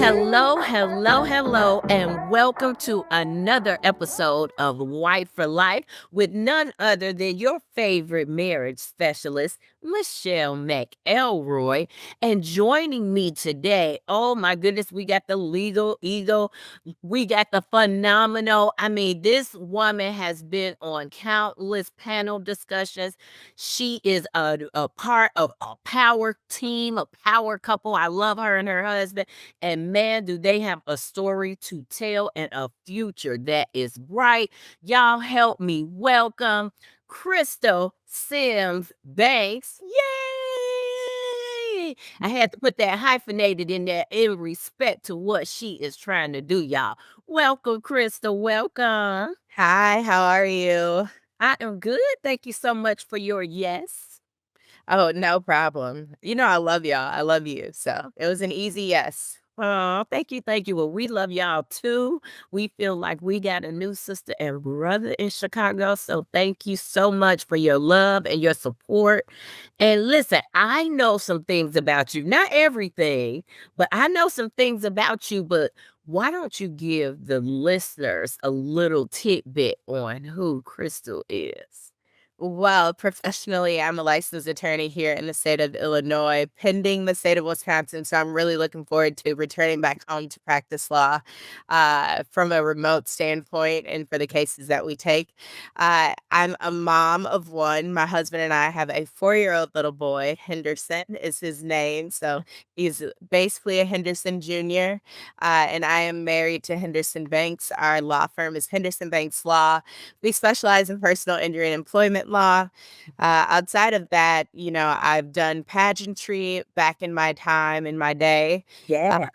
Hello, hello, hello, and welcome to another episode of Wife for Life with none other than your favorite marriage specialist, Michelle McElroy. And joining me today, oh my goodness, we got the legal eagle, we got the phenomenal. I mean, this woman has been on countless panel discussions. She is a part of a power team, a power couple. I love her and her husband. And man, do they have a story to tell and a future that is bright. Y'all help me welcome Crystal Sims Banks. Yay! I had to put that hyphenated in there in respect to what she is trying to do, y'all. Welcome, Crystal. Welcome. Hi, how are you? I am good. Thank you so much for your yes. Oh, no problem. You know I love y'all. I love you. So it was an easy yes. Oh, thank you, thank you. Well, we love y'all too. We feel like we got a new sister and brother in Chicago. So thank you so much for your love and your support. And listen, I know some things about you. Not everything, but I know some things about you. But why don't you give the listeners a little tidbit on who Crystal is? Well, professionally, I'm a licensed attorney here in the state of Illinois, pending the state of Wisconsin. So I'm really looking forward to returning back home to practice law from a remote standpoint and for the cases that we take. I'm a mom of one. My husband and I have a 4-year-old little boy. Henderson is his name. So he's basically a Henderson Jr. And I am married to Henderson Banks. Our law firm is Henderson Banks Law. We specialize in personal injury and employment law. Outside of that, I've done pageantry back in my time, in my day. Yeah.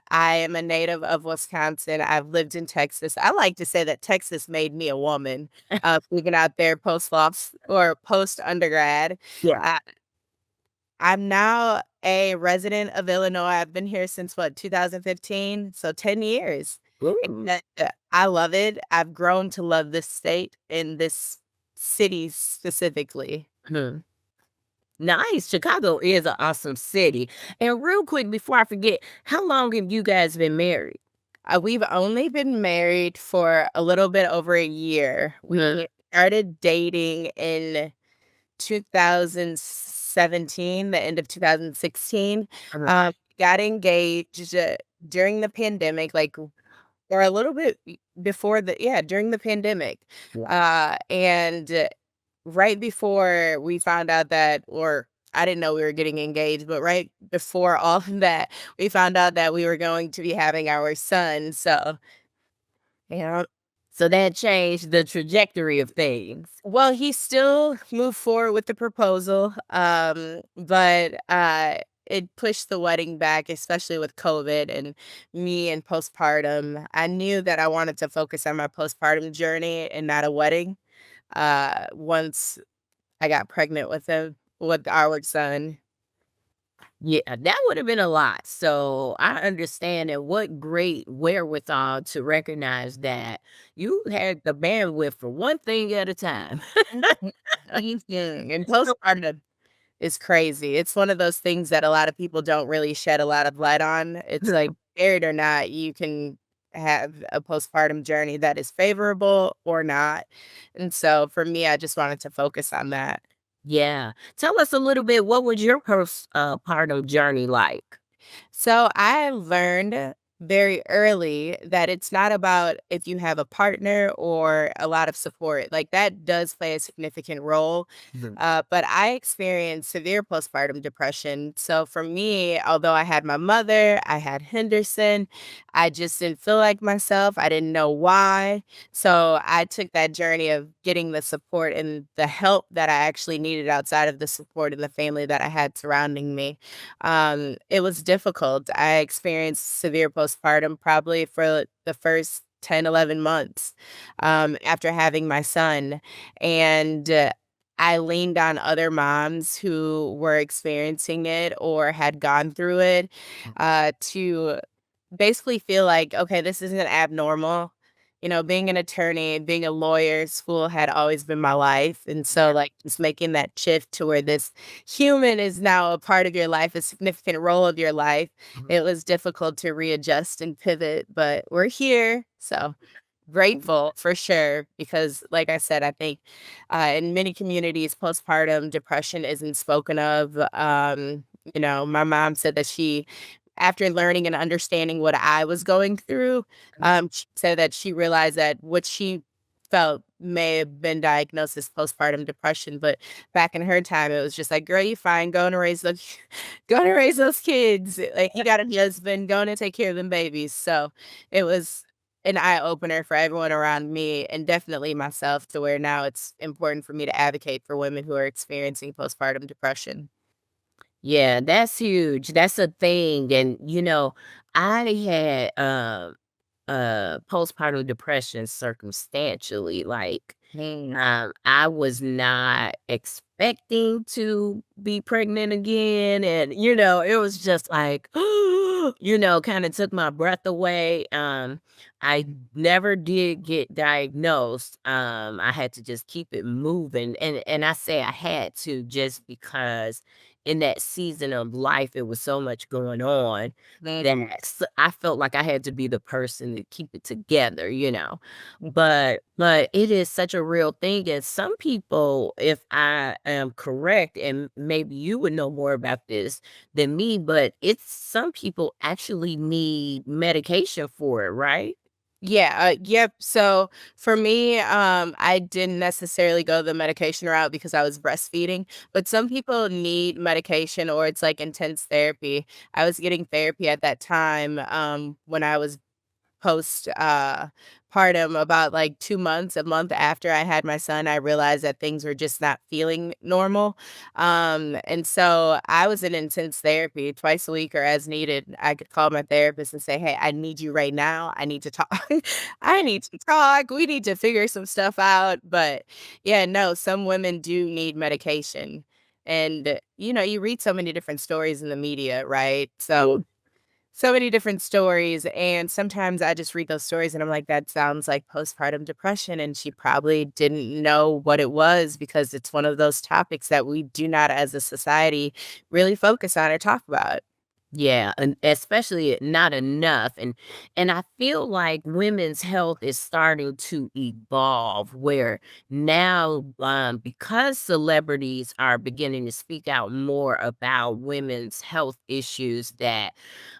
I am a native of Wisconsin. I've lived in Texas. I like to say that Texas made me a woman, speaking out there post law or post undergrad. Yeah. Uh, I'm now a resident of Illinois. I've been here since 2015, so 10 years. Ooh. And, I love it. I've grown to love this state and this city specifically. Hmm. Nice. Chicago is an awesome city. And real quick, before I forget, how long have you guys been married? We've only been married for a little bit over a year. Mhm. We started dating in 2017, the end of 2016. Uh-huh. Got engaged during the pandemic, like or a little bit before during the pandemic. Yeah. And right before we found out that, or I didn't know we were getting engaged, but right before all of that, we found out that we were going to be having our son. So, yeah. So that changed the trajectory of things. Well, he still moved forward with the proposal, but it pushed the wedding back, especially with COVID and me and postpartum. I knew that I wanted to focus on my postpartum journey and not a wedding. Once I got pregnant with him, with our son. Yeah, that would have been a lot. So I understand and what great wherewithal to recognize that you had the bandwidth for one thing at a time. And postpartum is crazy. It's one of those things that a lot of people don't really shed a lot of light on. It's like, married or not, you can have a postpartum journey that is favorable or not. And so for me, I just wanted to focus on that. Yeah. Tell us a little bit, what was your postpartum journey like? So I learned very early that it's not about if you have a partner or a lot of support. Like that does play a significant role. Mhm. But I experienced severe postpartum depression. So for me, although I had my mother, I had Henderson, I just didn't feel like myself. I didn't know why. So I took that journey of getting the support and the help that I actually needed outside of the support and the family that I had surrounding me. It was difficult. I experienced severe postpartum probably for the first 10, 11 months after having my son. And I leaned on other moms who were experiencing it or had gone through it to basically feel like, okay, this isn't abnormal. being an attorney, being a lawyer, school had always been my life. And so, like, just making that shift to where this human is now a part of your life, a significant role of your life, it was difficult to readjust and pivot, but we're here. So, grateful for sure, because like I said, I think in many communities, postpartum depression isn't spoken of. My mom said that after learning and understanding what I was going through, she said that she realized that what she felt may have been diagnosed as postpartum depression, but back in her time, it was just like, "Girl, you fine. Go and raise those, go and raise those kids. Like, you got a husband. Go and take care of them babies." So it was an eye opener for everyone around me, and definitely myself, to where now it's important for me to advocate for women who are experiencing postpartum depression. Yeah, that's huge. That's a thing. And I had postpartum depression circumstantially. Like, I was not expecting to be pregnant again, and it was just like, kind of took my breath away. I never did get diagnosed. I had to just keep it moving, and I say I had to just because in that season of life it was so much going on I felt like I had to be the person to keep it together. But it is such a real thing, and some people, if I am correct, and maybe you would know more about this than me, but it's some people actually need medication for it, right? Yeah, yep. So for me, I didn't necessarily go the medication route because I was breastfeeding, but some people need medication or it's like intense therapy. I was getting therapy at that time when I was post partum, about like 2 months, a month after I had my son. I realized that things were just not feeling normal. And so I was in intense therapy twice a week or as needed. I could call my therapist and say, "Hey, I need you right now. I need to talk. I need to talk. We need to figure some stuff out." But yeah, no, some women do need medication. And you read so many different stories in the media, right? So many different stories, and sometimes I just read those stories and I'm like, "That sounds like postpartum depression," and she probably didn't know what it was, because it's one of those topics that we do not, as a society, really focus on or talk about. Yeah, and especially not enough, and I feel like women's health is starting to evolve where now, because celebrities are beginning to speak out more about women's health issues, that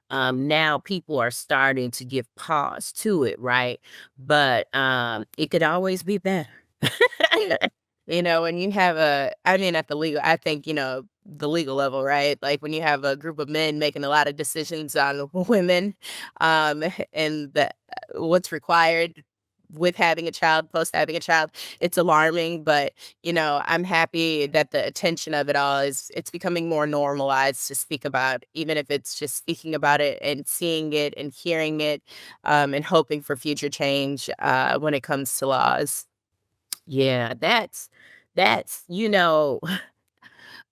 now people are starting to give pause to it, right? But it could always be better. When you have I mean, at the legal, I think, the legal level, right? Like when you have a group of men making a lot of decisions on women, um, and what's required with having a child, post having a child, it's alarming. But I'm happy that the attention of it all it's becoming more normalized to speak about, even if it's just speaking about it and seeing it and hearing it, and hoping for future change when it comes to laws. Yeah, that's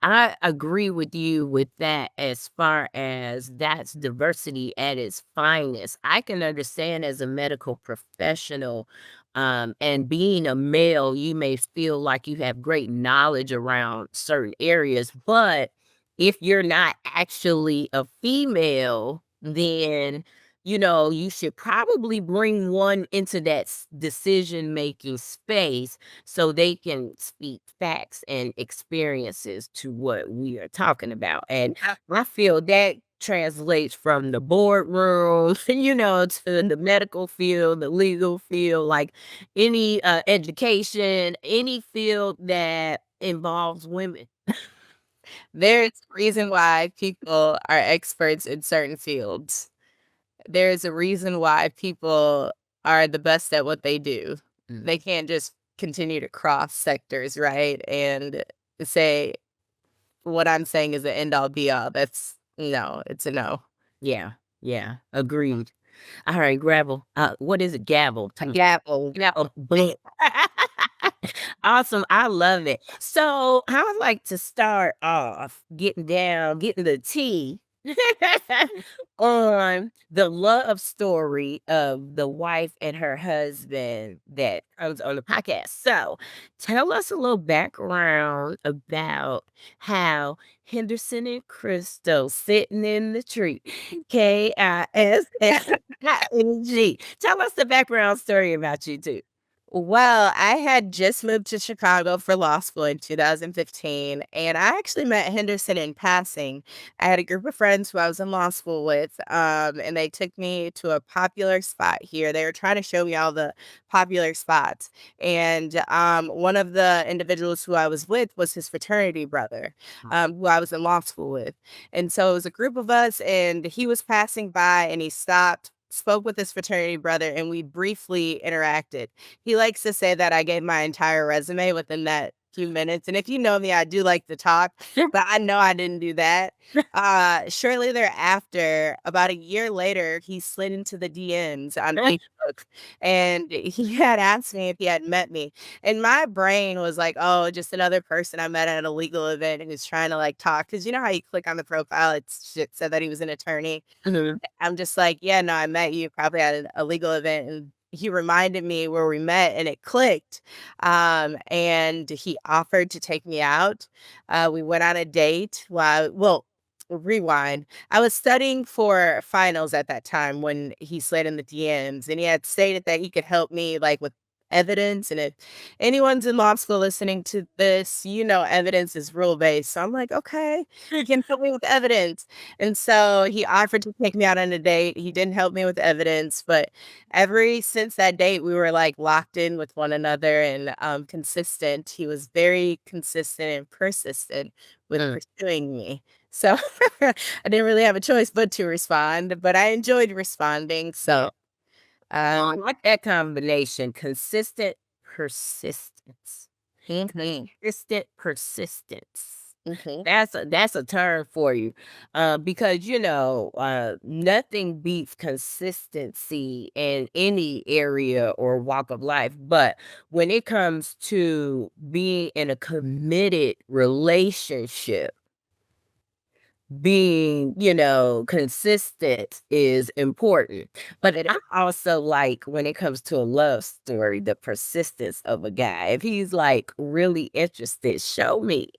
I agree with you with that as far as that's diversity at its finest. I can understand as a medical professional, and being a male, you may feel like you have great knowledge around certain areas, but if you're not actually a female, then you should probably bring one into that decision making space so they can speak facts and experiences to what we are talking about. And I feel that translates from the boardroom, to the medical field, the legal field, like any education, any field that involves women. There's a reason why people are experts in certain fields. There's a reason why people are the best at what they do. Mm. They can't just continue to cross sectors, right? And say what I'm saying is the end all be all. That's no, it's a no. Yeah, yeah, agreed. All right, gravel. What is it? Gavel. Gavel. Gavel. Bleh. Awesome. I love it. So I would like to start off getting the tea. on the love story of the wife and her husband that comes on the podcast. So, tell us a little background about how Henderson and Crystal sitting in the tree, KISSING. Tell us the background story about you two. Well, I had just moved to Chicago for law school in 2015, and I actually met Henderson in passing. I had a group of friends who I was in law school with, and they took me to a popular spot here. They were trying to show me all the popular spots. And one of the individuals who I was with was his fraternity brother, who I was in law school with. And so it was a group of us, and he was passing by and he stopped. Spoke with his fraternity brother and we briefly interacted. He likes to say that I gave my entire resume within that few minutes, and if you know me, I do like to talk, but I know I didn't do that. Shortly thereafter, about a year later, he slid into the DMs on Facebook, and he had asked me if he had met me, and my brain was like, "Oh, just another person I met at a legal event who's trying to, like, talk." Because you know how you click on the profile, it said that he was an attorney. Mhm. I'm just like, "Yeah, no, I met you probably at a legal event," and he reminded me where we met, and it clicked, and he offered to take me out. We went on a date well, rewind. I was studying for finals at that time when he slid in the DMs, and he had stated that he could help me, like, with evidence, and if anyone's in law school listening to this, you know evidence is rule-based, so I'm like, "Okay, he can help me with evidence." And so he offered to take me out on a date. He didn't help me with evidence, but every since that date, we were like locked in with one another and consistent. He was very consistent and persistent with Mm. pursuing me. So I didn't really have a choice but to respond, but I enjoyed responding. Yeah. So, I um, like that combination, consistent persistence. mhm, Consistent persistence. mhm. That's a term for you, because nothing beats consistency in any area or walk of life. But when it comes to being in a committed relationship, being, consistent is important. But I also like when it comes to a love story, the persistence of a guy. If he's like really interested, show me.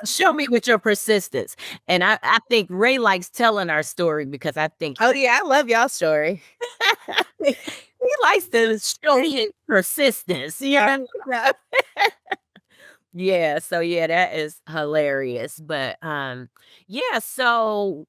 Show me with your persistence. And I think Ray likes telling our story because I think Oh yeah, I love y'all story. he likes to show me persistence. Yeah. Yeah, so yeah, that is hilarious. But yeah, so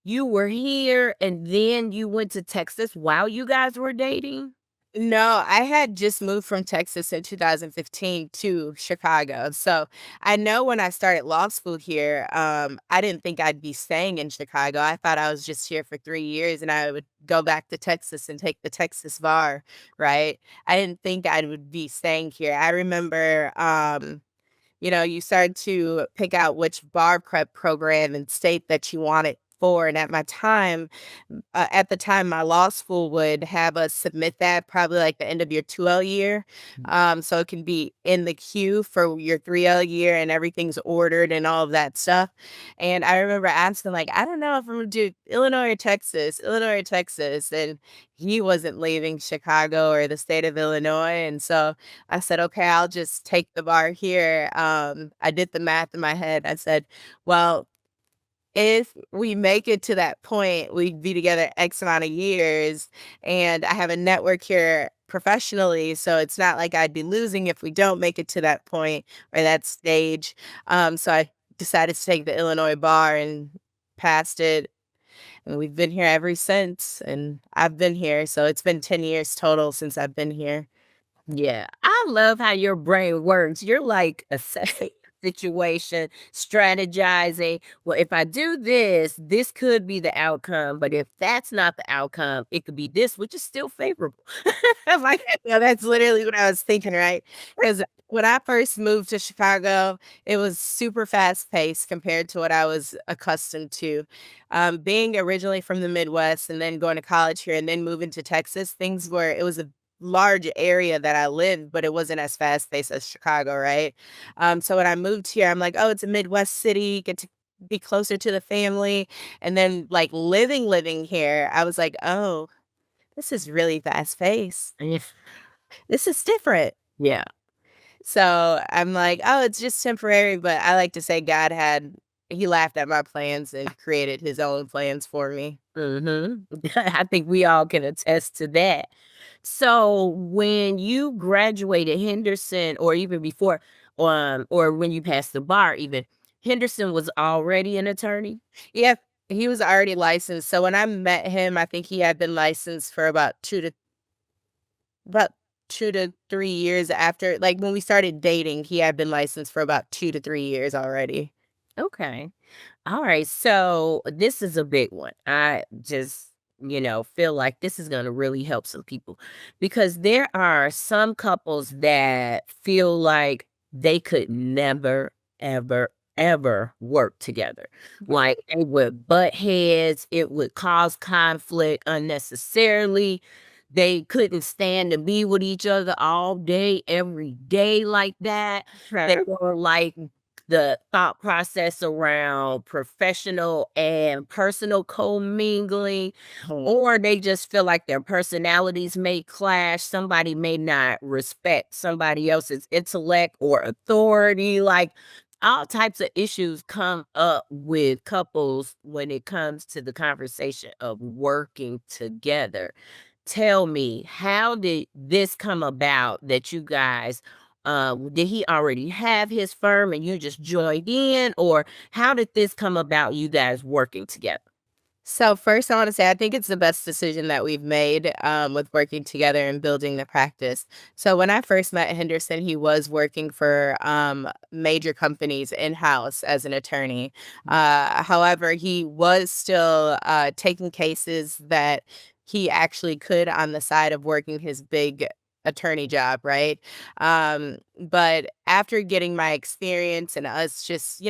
you were here and then you went to Texas while you guys were dating? No, I had just moved from Texas in 2015 to Chicago. So I know when I started law school here, I didn't think I'd be staying in Chicago. I thought I was just here for 3 years and I would go back to Texas and take the Texas bar, right? I didn't think I would be staying here. I remember you start to pick out which bar prep program and state that you want it for. And at the time, my law school would have us submit that probably like the end of your 2L year. So it can be in the queue for your 3L year and everything's ordered and all of that stuff. And I remember asking, like, I don't know if I'm going to do Illinois or Texas. And he wasn't leaving Chicago or the state of Illinois. And so I said, okay, I'll just take the bar here. I did the math in my head. I said, well, if we make it to that point, we'd be together X amount of years, and I have a network here professionally, so it's not like I'd be losing if we don't make it to that point or that stage. So I decided to take the Illinois bar and passed it, and we've been here ever since. And I've been here, so it's been 10 years total since I've been here. Yeah, I love how your brain works. You're like assessing the situation, strategizing. Well, if I do this, this could be the outcome. But if that's not the outcome, it could be this, which is still favorable. I'm like, yeah, that's literally what I was thinking, right? Because when I first moved to Chicago, it was super fast paced compared to what I was accustomed to. Being originally from the Midwest and then going to college here and then moving to Texas, it was a large area that I lived, but it wasn't as fast paced as Chicago, right? So when I moved here, I'm like, oh, it's a Midwest city, get to be closer to the family. And then like living here, I was like, oh, this is really fast paced. If This is different. yeah. So I'm like, oh, it's just temporary. But I like to say he laughed at my plans and created his own plans for me. Mhm. I think we all can attest to that. So, when you graduated Henderson or even before, or when you passed the bar even, Henderson was already an attorney? Yeah, he was already licensed. So when I met him, I think he had been licensed for about 2 to 3 years after. Like when we started dating, he had been licensed for about 2 to 3 years already. Okay. All right. So this is a big one. I just, feel like this is going to really help some people because there are some couples that feel like they could never, ever, ever work together. Like they would butt heads, it would cause conflict unnecessarily. They couldn't stand to be with each other all day, every day like that. They were like the thought process around professional and personal commingling, or they just feel like their personalities may clash. Somebody may not respect somebody else's intellect or authority. Like all types of issues come up with couples when it comes to the conversation of working together. Tell me, how did this come about that you guys did he already have his firm and you just joined in, or how did this come about you guys working together? So first, I want to say I think it's the best decision that we've made with working together and building the practice. So when I first met Henderson, he was working for major companies in house as an attorney. However, he was still taking cases that he actually could on the side of working his big attorney job, right? But after getting my experience and us just,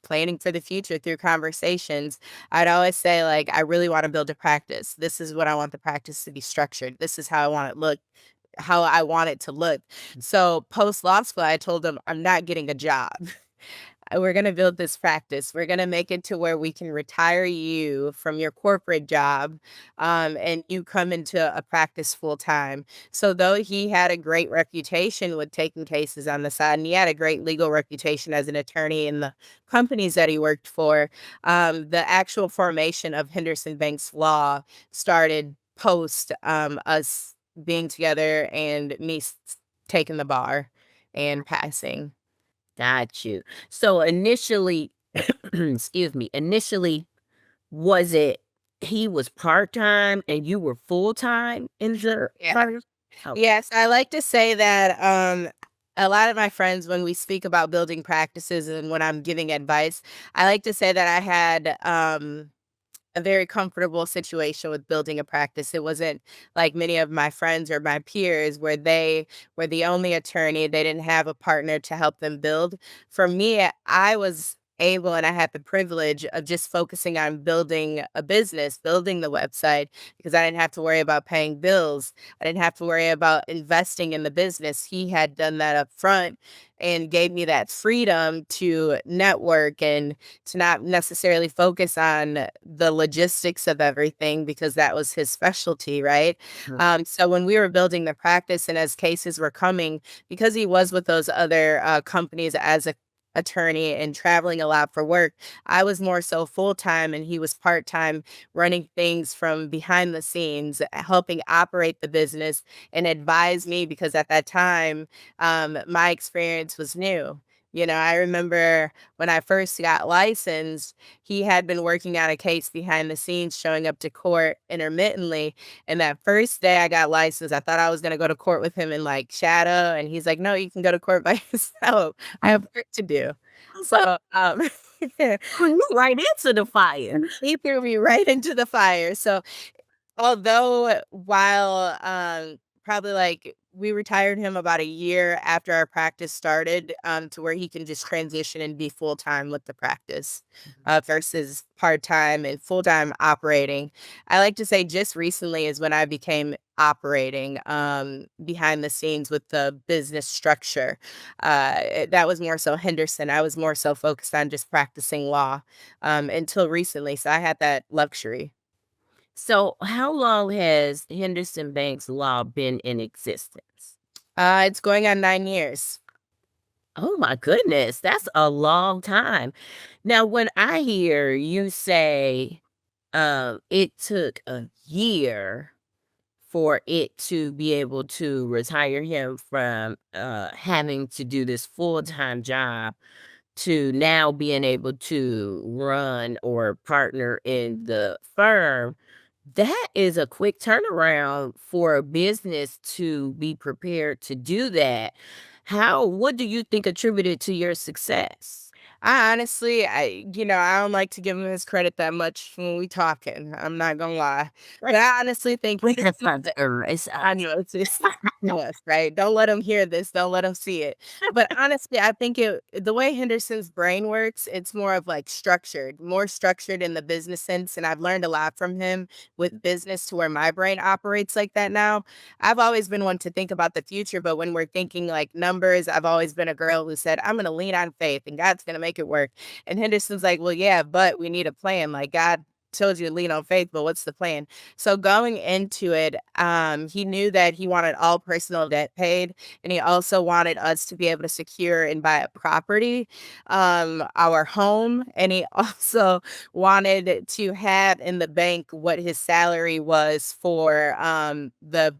planning for the future through conversations, I'd always say, like, I really want to build a practice. This is what I want the practice to be structured. This is how I want it to look. So post law school, I told them I'm not getting a job. We're going to build this practice. We're going to make it to where we can retire you from your corporate job, and you come into a practice full time. So, though he had a great reputation with taking cases on the side, and he had a great legal reputation as an attorney in the companies that he worked for, the actual formation of Henderson Banks Law started post us being together and taking the bar and passing. Got you. So initially, excuse me, initially, was it he was part-time and you were full-time in the Yeah. firm? Oh, Yes, I like to say that a lot of my friends, when we speak about building practices and when I'm giving advice, I like to say that I had a very comfortable situation with building a practice. It wasn't like many of my friends or my peers where they were the only attorney. They didn't have a partner to help them build. For me, I was able and I had the privilege of just focusing on building a business, building the website, because I didn't have to worry about paying bills. I didn't have to worry about investing in the business. He had done that up front and gave me that freedom to network and to not necessarily focus on the logistics of everything because that was his specialty, right? mhm. So when we were building the practice and as cases were coming, because he was with those other companies as a attorney and traveling a lot for work, I was more so full time and he was part time running things from behind the scenes, helping operate the business and advise me because at that time, my experience was new. I remember when I first got licensed, he had been working on a case behind the scenes, showing up to court intermittently. And that first day I got licensed, I thought I was going to go to court with him and like shadow. And he's like, no, you can go to court by yourself. I have work to do. So, Right into the fire. he threw me right into the fire. So, although while probably like we retired him about a year after our practice started, to where he can just transition and be full time with the practice, versus part time and full time operating. I like to say just recently is when I became operating, behind the scenes with the business structure. That was more so Henderson. I was more so focused on just practicing law, until recently. So I had that luxury. So, how long has Henderson Banks Law been in existence? It's going on 9 years. Oh my goodness, that's a long time. Now, when I hear you say it took a year for it to be able to retire him from having to do this full-time job to now being able to run or partner in the firm, that is a quick turnaround for a business to be prepared to do that. What do you think attributed to your success? I honestly, I don't like to give him his credit that much when we talking. I'm not gonna lie, but I honestly think That's not the I know it's us, right? Don't let him hear this. Don't let him see it. But honestly, I think the way Henderson's brain works, it's more of like structured, more structured in the business sense. And I've learned a lot from him with business to where my brain operates like that now. I've always been one to think about the future, but when we're thinking like numbers, I've always been a girl who said, I'm going to lean on faith and God's going to make it work. And Henderson's like, well, yeah, but we need a plan. Like, God told you to lean on faith, but what's the plan? So going into it, he knew that he wanted all personal debt paid, and he also wanted us to be able to secure and buy a property, our home, and he also wanted to have in the bank what his salary was for the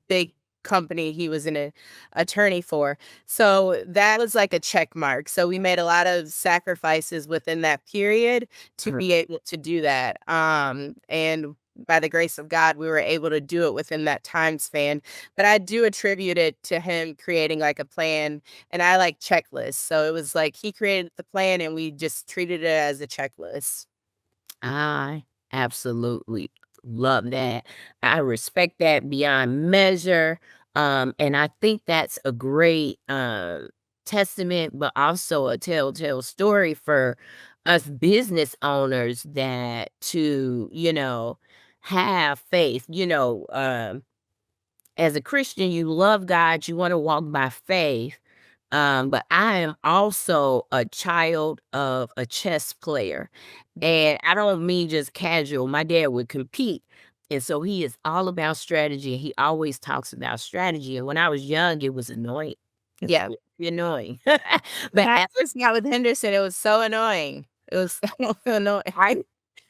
big company he was an attorney for. So that was like a check mark. So we made a lot of sacrifices within that period to be able to do that. And by the grace of God, we were able to do it within that time span. But I do attribute it to him creating like a plan, and I like checklists. So it was like he created the plan and we just treated it as a checklist. I absolutely love that. I respect that beyond measure. And I think that's a great testament, but also a telltale story for us business owners that have faith. As a Christian, you love God, you want to walk by faith. But I am also a child of a chess player. And I don't mean just casual. My dad would compete. And so he is all about strategy. He always talks about strategy. And when I was young, it was annoying. It's Yeah. really annoying. When But I first got with Henderson, it was so annoying. It was so annoying.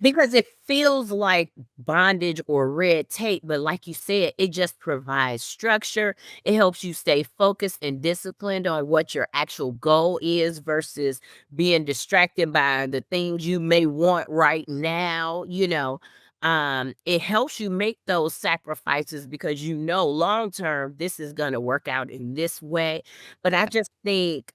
because it feels like bondage or red tape, but like you said, it just provides structure. It helps you stay focused and disciplined on what your actual goal is versus being distracted by the things you may want right now. It helps you make those sacrifices because long term this is gonna work out in this way. But I just think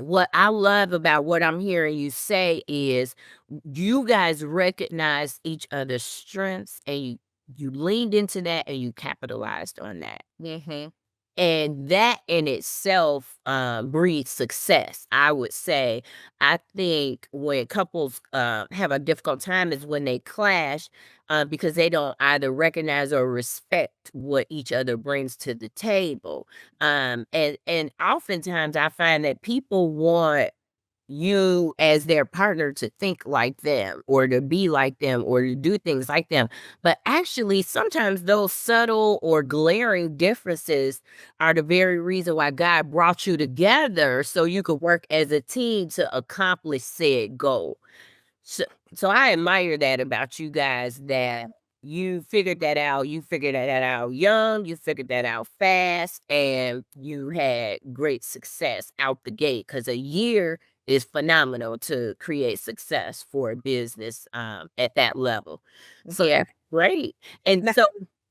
what I love about what I'm hearing you say is you guys recognize each other's strengths and you leaned into that and you capitalized on that. Mhm. And that in itself breeds success, I would say. I think when couples have a difficult time is when they clash because they don't either recognize or respect what each other brings to the table. And oftentimes I find that people want you as their partner to think like them or to be like them or to do things like them. But actually, sometimes those subtle or glaring differences are the very reason why God brought you together so you could work as a team to accomplish said goal. So so I admire that about you guys that you figured that out. You figured that out young, you figured that out fast, and you had great success out the gate because a year is phenomenal to create success for a business at that level. So Yeah. that's great. And Now so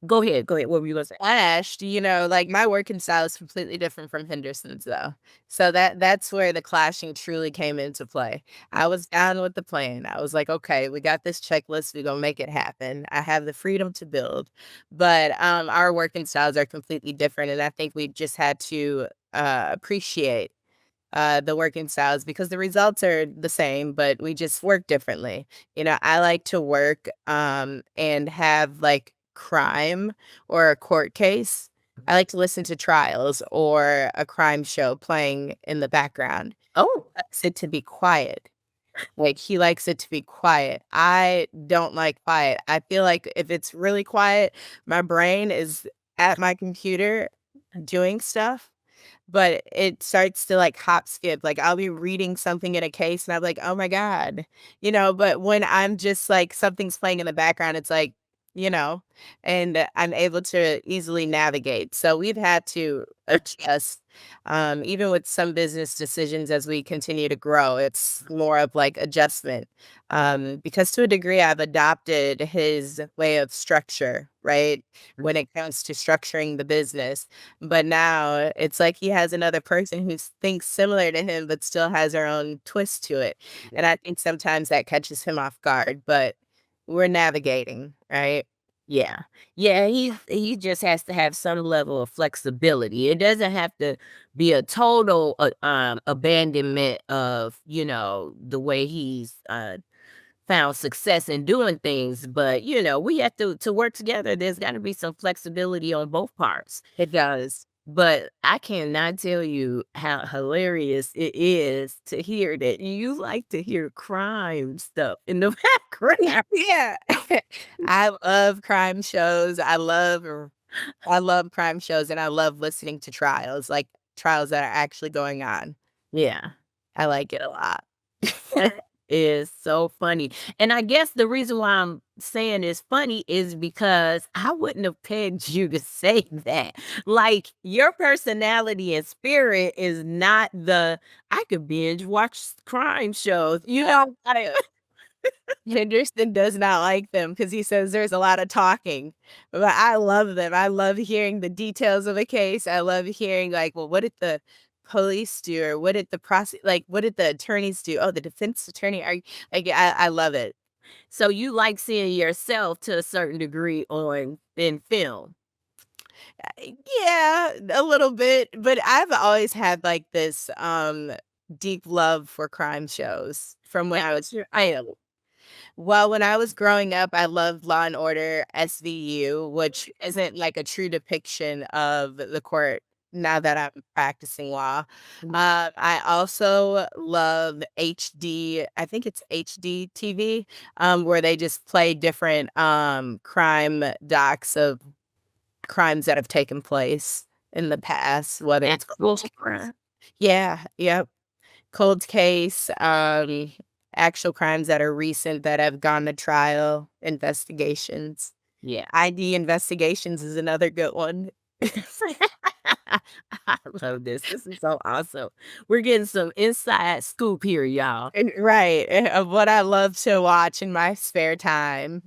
Go ahead. What were you gonna say? I asked, like my working style is completely different from Henderson's though. So that's where the clashing truly came into play. I was down with the plan. I was like, okay, we got this checklist, we're gonna make it happen. I have the freedom to build. But our working styles are completely different. And I think we just had to appreciate the working styles because the results are the same, but we just work differently. I like to work and have like crime or a court case. I like to listen to trials or a crime show playing in the background. Oh, Likes it to be quiet. Like he likes it to be quiet. I don't like quiet. I feel like if it's really quiet, my brain is at my computer doing stuff, but it starts to like hop skip. Like I'll be reading something in a case and I'm like, oh my God, but when I'm just like something's playing in the background, it's like, you know, and I'm able to easily navigate. So we've had to adjust, even with some business decisions as we continue to grow. It's more of like adjustment, because to a degree, I've adopted his way of structure, right? When it comes to structuring the business. But now it's like he has another person who thinks similar to him, but still has their own twist to it. And I think sometimes that catches him off guard, but we're navigating, right? yeah. Yeah, he just has to have some level of flexibility. It doesn't have to be a total, abandonment of, the way he's, found success in doing things, but, we have to work together. There's gotta be some flexibility on both parts. It does. But I cannot tell you how hilarious it is to hear that you like to hear crime stuff in the background. Yeah. I love crime shows. I love crime shows and I love listening to trials, like trials that are actually going on. Yeah. I like it a lot. That is so funny. And I guess the reason why I'm saying it's funny is because I wouldn't have pegged you to say that. Like, your personality and spirit is not I could binge watch crime shows. Henderson does not like them because he says there's a lot of talking, but I love them. I love hearing the details of a case. I love hearing like, well, what did the police do, or what did what did the attorneys do? Oh, the defense attorney. I love it. So you like seeing yourself to a certain degree in film. Yeah, a little bit, but I've always had like this deep love for crime shows from when I was I am. well, when I was growing up, I loved Law& and Order SVU, which isn't like a true depiction of the court now that I'm practicing law. I also love HD, I think it's HD TV, where they just play different crime docs of crimes that have taken place in the past, whether it's Actual crime. yeah, yep. Cold case, actual crimes that are recent that have gone to trial, investigations. Yeah. ID investigations is another good one. I love this. This is so awesome. We're getting some inside scoop here, y'all. And right, of what I love to watch in my spare time.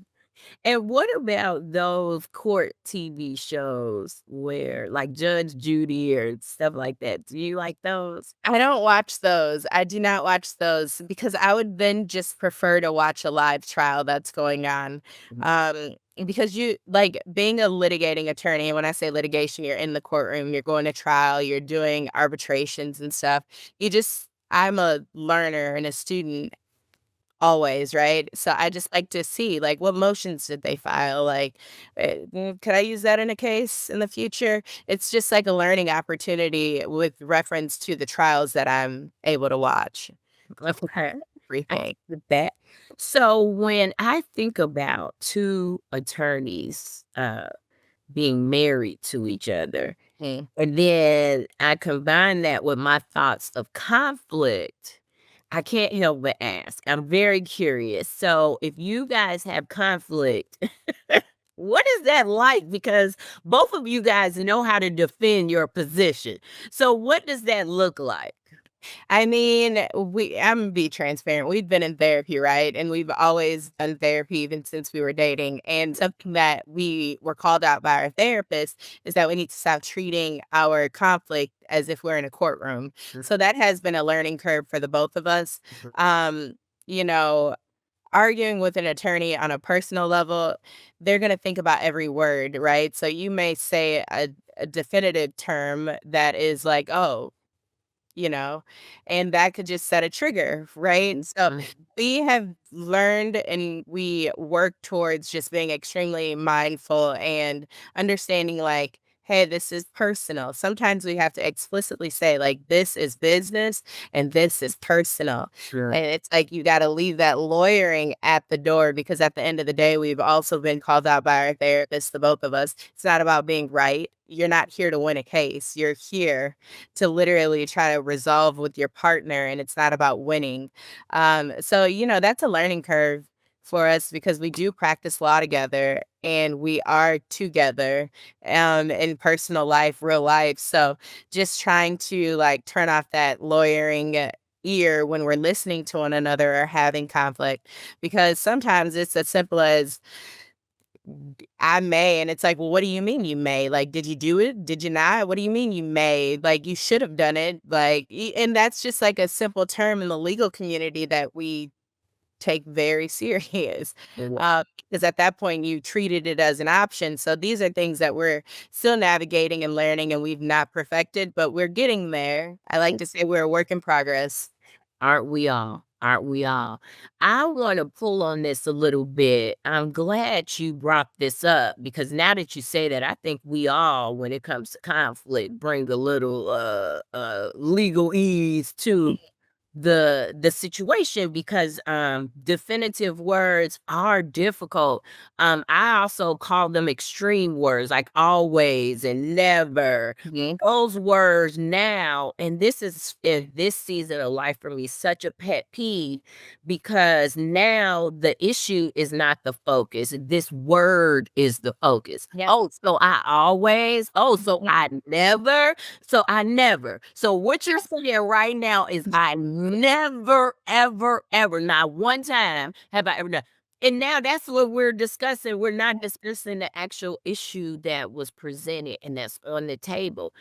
And what about those court TV shows where like Judge Judy or stuff like that? Do you like those? I don't watch those. I do not watch those because I would then just prefer to watch a live trial that's going on. Mhm. Because you like being a litigating attorney, and when I say litigation, you're in the courtroom, you're going to trial, you're doing arbitrations and stuff. I'm a learner and a student always, right? So I just like to see like what motions did they file? Like, could I use that in a case in the future? It's just like a learning opportunity with reference to the trials that I'm able to watch. Okay. Everything. With that. So when I think about two attorneys being married to each other, Mm. and then I combine that with my thoughts of conflict, I can't help but ask. I'm very curious. So if you guys have conflict, what is that like? Because both of you guys know how to defend your position. So what does that look like? I mean, I'm gonna be transparent. We've been in therapy, right? And we've always done therapy even since we were dating. And something that we were called out by our therapist is that we need to stop treating our conflict as if we're in a courtroom. So that has been a learning curve for the both of us. Um, you know, arguing with an attorney on a personal level, they're going to think about every word, right? So you may say a definitive term that is like, oh, you know, and that could just set a trigger, right? So Mhm. we have learned and we work towards just being extremely mindful and understanding like, hey, this is personal. Sometimes we have to explicitly say, like, this is business and this is personal. Sure. And it's like you got to leave that lawyering at the door because at the end of the day, we've also been called out by our therapist, the both of us. It's not about being right. You're not here to win a case. You're here to literally try to resolve with your partner, and it's not about winning. So, that's a learning curve for us because we do practice law together and we are together in personal life, real life. So just trying to like turn off that lawyering ear when we're listening to one another or having conflict because sometimes it's as simple as I may. And it's like, well, what do you mean you may? Like, did you do it? Did you not? What do you mean you may? Like, you should have done it. Like, and that's just like a simple term in the legal community that we take very serious. Yeah. Because at that point, you treated it as an option. So these are things that we're still navigating and learning, and we've not perfected, but we're getting there. I like to say we're a work in progress. Aren't we all? Aren't we all? I want to pull on this a little bit. I'm glad you brought this up because now that you say that, I think we all, when it comes to conflict, bring a little legal ease to the situation because definitive words are difficult. I also call them extreme words like always and never. Mhm. Those words now, and this is in this season of life for me such a pet peeve because now the issue is not the focus, this word is the focus. Yeah. Oh, so I always, oh, so Yeah. I never, so I never. So what you're saying right now is I never, ever, ever, not one time have I ever done. And now that's what we're discussing. We're not discussing the actual issue that was presented and that's on the table.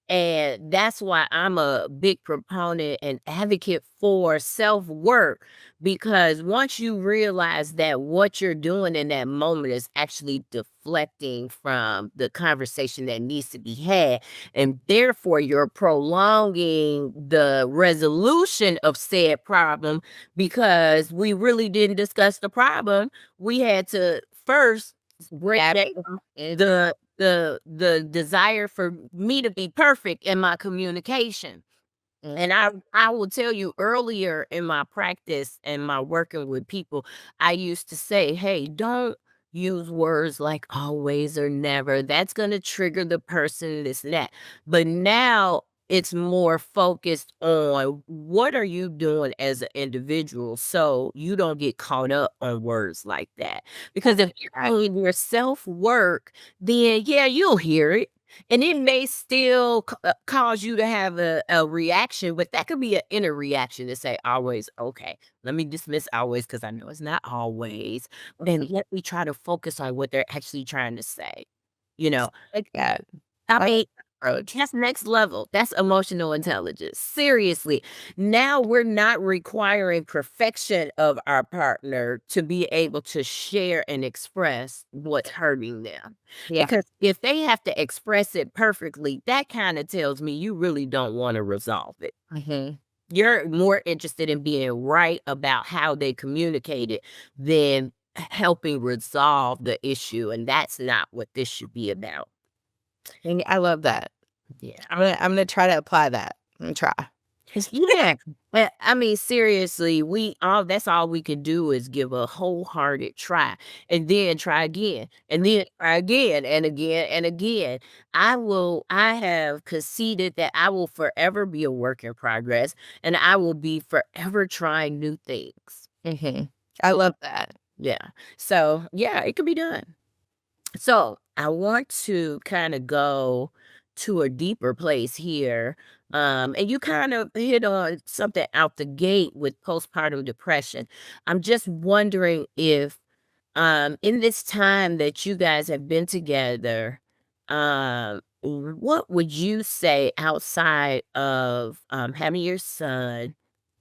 And that's why I'm a big proponent and advocate for self work because once you realize that what you're doing in that moment is actually deflecting from the conversation that needs to be had, and therefore you're prolonging the resolution of said problem because we really didn't discuss the problem. We had to first break Yeah. down the desire for me to be perfect in my communication. And I will tell you earlier in my practice and my working with people, I used to say, "Hey, don't use words like always or never. That's going to trigger the person this and that." But now it's more focused on what are you doing as an individual so you don't get caught up on words like that. Because if you're doing your self-work, then yeah, you'll hear it and it may still cause you to have a reaction, but that could be an inner reaction to say, always, okay, let me dismiss always because I know it's not always. And let me try to focus on what they're actually trying to say. You know, Like that. I I like mean, that approach. that's next level. That's emotional intelligence. Seriously. Now we're not requiring perfection of our partner to be able to share and express what's hurting them. Yeah. Because if they have to express it perfectly, that kind of tells me you really don't want to resolve it. Mhm. You're more interested in being right about how they communicate it than helping resolve the issue. And that's not what this should be about. And I love that. Yeah. I'm gonna try to apply that. I'm gonna try. Yeah, but I mean, seriously, we all that's all we can do is give a wholehearted try and then try again and then try again and again and again. I have conceded that I will forever be a work in progress and I will be forever trying new things. Mhm. I love that. Yeah. So, yeah, it can be done. So, I want to kind of go to a deeper place here And you kind of hit on something out the gate with postpartum depression. I'm just wondering if, in this time that you guys have been together, what would you say outside of having your son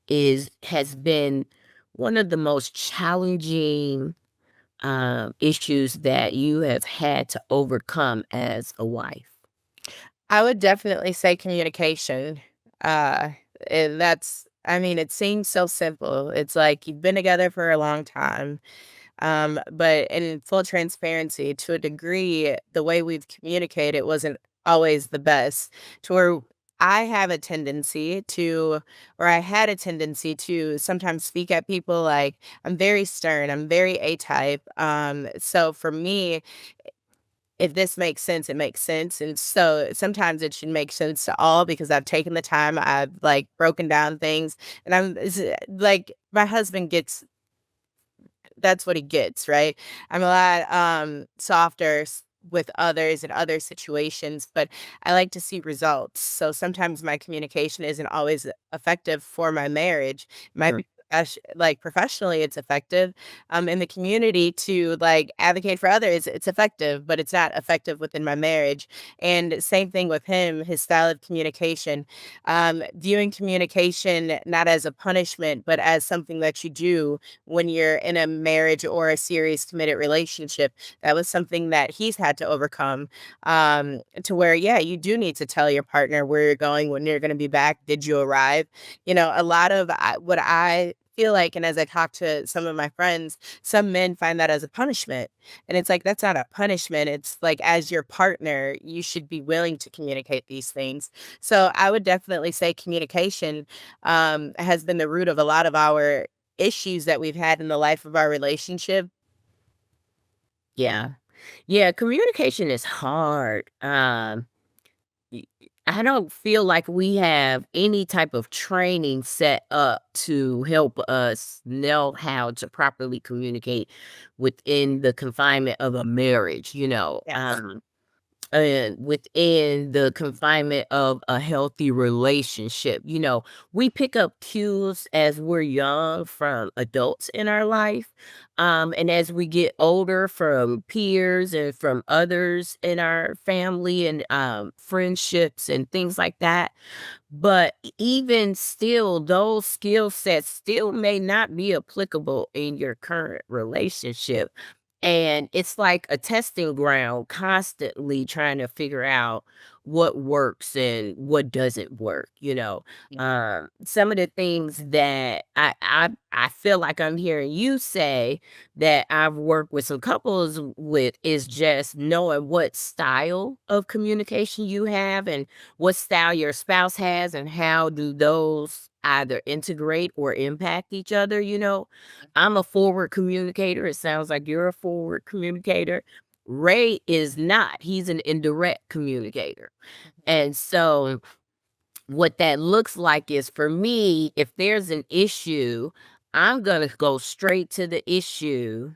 is has been one of the most challenging issues that you have had to overcome as a wife? I would definitely say communication. Uh, and that's, I mean, it seems so simple. It's like you've been together for a long time. But in full transparency, to a degree, the way we've communicated wasn't always the best. To where I have a tendency to, or I had a tendency to sometimes speak at people like I'm very stern, I'm very A type. So for me, if this makes sense, it makes sense. And so sometimes it should make sense to all because I've taken the time, I've like broken down things, and like my husband gets that's what he gets, right? I'm a lot, softer with others in other situations, but I like to see results. So sometimes my communication isn't always effective for my marriage. My Sure. like professionally, it's effective. In the community to like advocate for others, it's effective, but it's not effective within my marriage. And same thing with him, his style of communication, viewing communication not as a punishment, but as something that you do when you're in a marriage or a serious committed relationship. That was something that he's had to overcome, to where, yeah, you do need to tell your partner where you're going, when you're going to be back. Did you arrive? You know, a lot of what I feel like, and as I talk to some of my friends, some men find that as a punishment. And it's like, that's not a punishment. It's like, as your partner, you should be willing to communicate these things. So I would definitely say communication has been the root of a lot of our issues that we've had in the life of our relationship. Yeah. Yeah, communication is hard. Y I don't feel like we have any type of training set up to help us know how to properly communicate within the confinement of a marriage, Yes. and within the confinement of a healthy relationship. We pick up cues as we're young from adults in our life. And as we get older, from peers and from others in our family and friendships and things like that. But even still, those skill sets still may not be applicable in your current relationship. And it's like a testing ground, constantly trying to figure out what works and what doesn't work. Some of the things that I feel like I'm hearing you say that I've worked with some couples with is just knowing what style of communication you have and what style your spouse has and how do those either integrate or impact each other. I'm a forward communicator. It sounds like you're a forward communicator. Ray is not. He's an indirect communicator. And so what that looks like is, for me, if there's an issue, I'm going to go straight to the issue.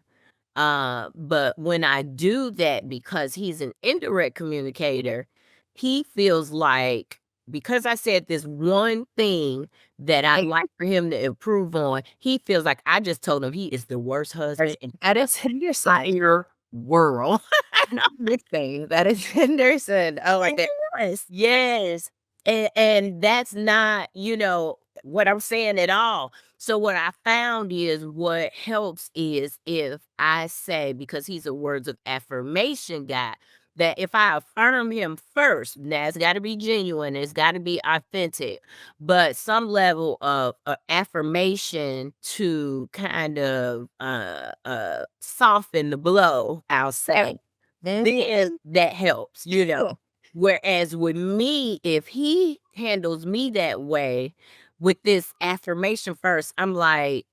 But when I do that, because he's an indirect communicator, he feels like, because I said this one thing that I like for him to improve on, he feels like I just told him he is the worst husband in That is Henderson. your world. Big thing. That is Henderson. Oh my god. Yes, yes. And that's not, what I'm saying at all. So what I found is, what helps is if I say, because he's a words of affirmation guy, that if I affirm him first, now it's got to be genuine, it's got to be authentic, but some level of affirmation to kind of soften the blow, I'll say, then that helps. Whereas with me, if he handles me that way with this affirmation first, I'm like,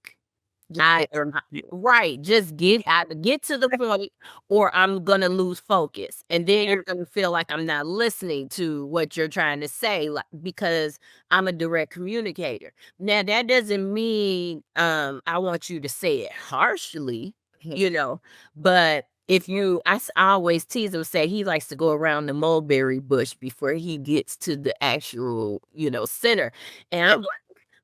right, just get to the point, or I'm gonna lose focus. And then you're gonna feel like I'm not listening to what you're trying to say, like, because I'm a direct communicator. Now that doesn't mean I want you to say it harshly, but if you I always tease him, say he likes to go around the mulberry bush before he gets to the actual, center. And I'm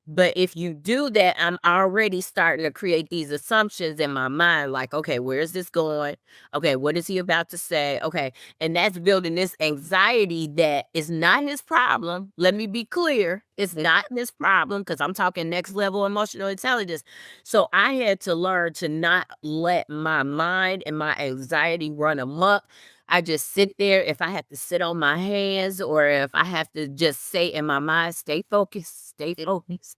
but if you do that, I'm already starting to create these assumptions in my mind, like, okay, where is this going? Okay, what is he about to say? Okay. And that's building this anxiety that is not his problem. Let me be clear. It's not his problem because I'm talking next level emotional intelligence. So I had to learn to not let my mind and my anxiety run amok. I just sit there. If I have to sit on my hands or if I have to just say in my mind, stay focused, stay focused.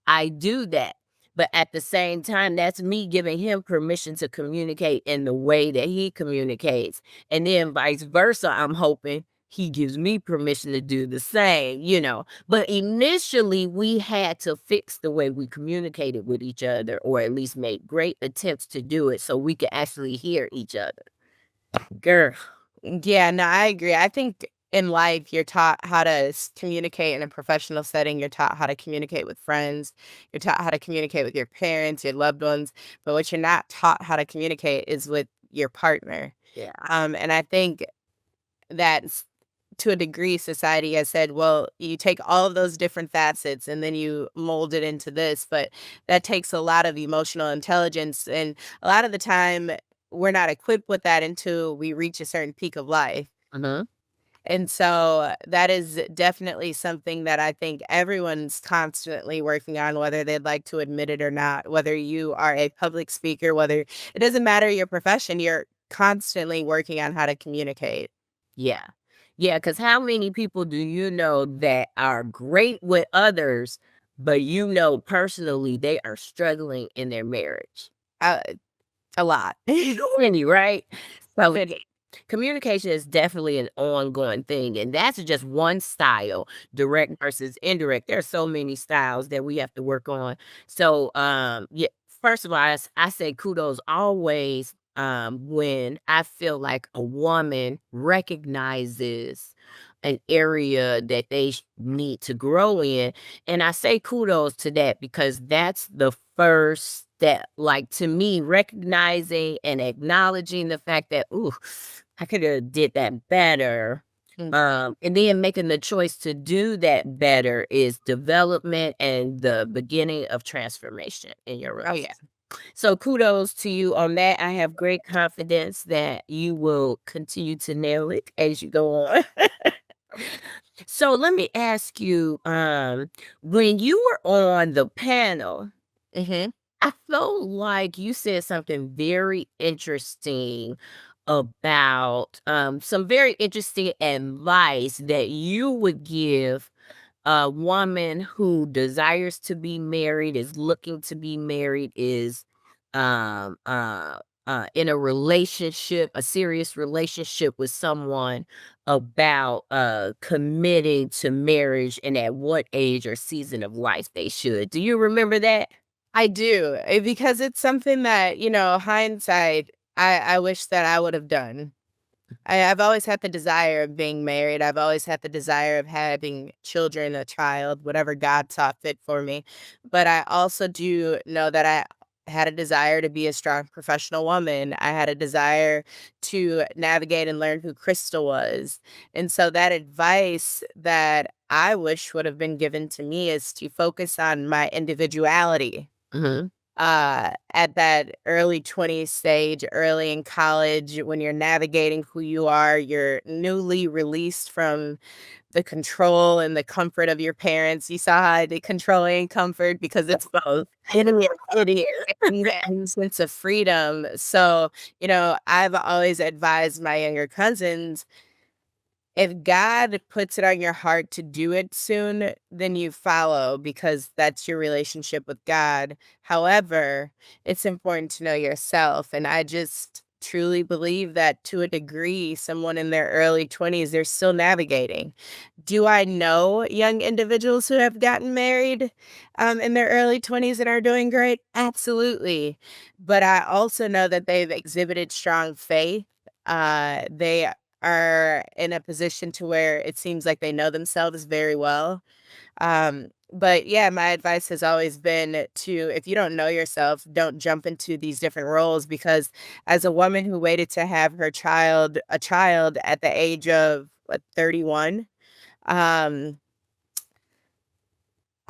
I do that. But at the same time, that's me giving him permission to communicate in the way that he communicates. And then vice versa, I'm hoping he gives me permission to do the same. But initially, we had to fix the way we communicated with each other, or at least make great attempts to do it so we could actually hear each other. Girl. Yeah, no, I agree. I think in life, you're taught how to communicate in a professional setting. You're taught how to communicate with friends. You're taught how to communicate with your parents, your loved ones. But what you're not taught how to communicate is with your partner. Yeah. And I think that to a degree, society has said, well, you take all of those different facets and then you mold it into this. But that takes a lot of emotional intelligence. And a lot of the time, we're not equipped with that until we reach a certain peak of life. Uh-huh. And so that is definitely something that I think everyone's constantly working on, whether they'd like to admit it or not, whether you are a public speaker, whether it doesn't matter your profession, you're constantly working on how to communicate. Yeah. Yeah, because how many people do you know that are great with others, but personally they are struggling in their marriage? Uh, a lot. Many, right? So communication is definitely an ongoing thing, and that's just one style, direct versus indirect. There are so many styles that we have to work on. So, yeah, first of all, I say kudos always when I feel like a woman recognizes an area that they need to grow in. And I say kudos to that because that's the first step. Like to me, recognizing and acknowledging the fact that, ooh, I could have did that better. Mm. And then making the choice to do that better is development and the beginning of transformation in your Oh, yeah. relationship. So kudos to you on that. I have great confidence that you will continue to nail it as you go on. So let me ask you, when you were on the panel, Hmm. I felt like you said something very interesting about some very interesting advice that you would give a woman who desires to be married, is looking to be married, is um uh in a relationship, a serious relationship with someone, about committing to marriage and at what age or season of life they should. Do you remember that? I do, because it's something that, hindsight, I wish that I would have done. I've always had the desire of being married. I've always had the desire of having children, a child, whatever God saw fit for me. But I also do know that I had a desire to be a strong professional woman. I had a desire to navigate and learn who Crystal was. And so that advice that I wish would have been given to me is to focus on my individuality Mhm. at that early 20s stage, early in college, when you're navigating who you are, you're newly released from the control and the comfort of your parents. You saw how I did control and comfort because it's both. And sense of freedom. So, I've always advised my younger cousins, if God puts it on your heart to do it soon, then you follow because that's your relationship with God. However, it's important to know yourself. And I just truly believe that to a degree, someone in their early 20s, they're still navigating. Do I know young individuals who have gotten married in their early 20s and are doing great? Absolutely. But I also know that they've exhibited strong faith. They are in a position to where it seems like they know themselves very well. But yeah, my advice has always been to, if you don't know yourself, don't jump into these different roles, because as a woman who waited to have a child at the age of what, 31, um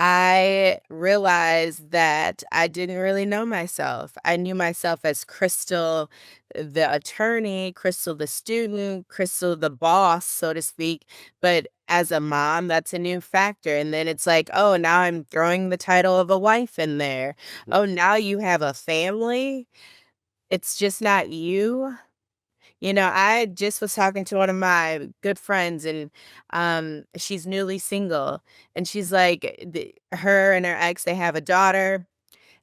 I realized that I didn't really know myself. I knew myself as Crystal, the attorney, Crystal, the student, Crystal, the boss, so to speak. But as a mom, that's a new factor. And then it's like, oh, now I'm throwing the title of a wife in there. Oh, now you have a family. It's just not you. I just was talking to one of my good friends, and she's newly single, and she's like, her and her ex, they have a daughter,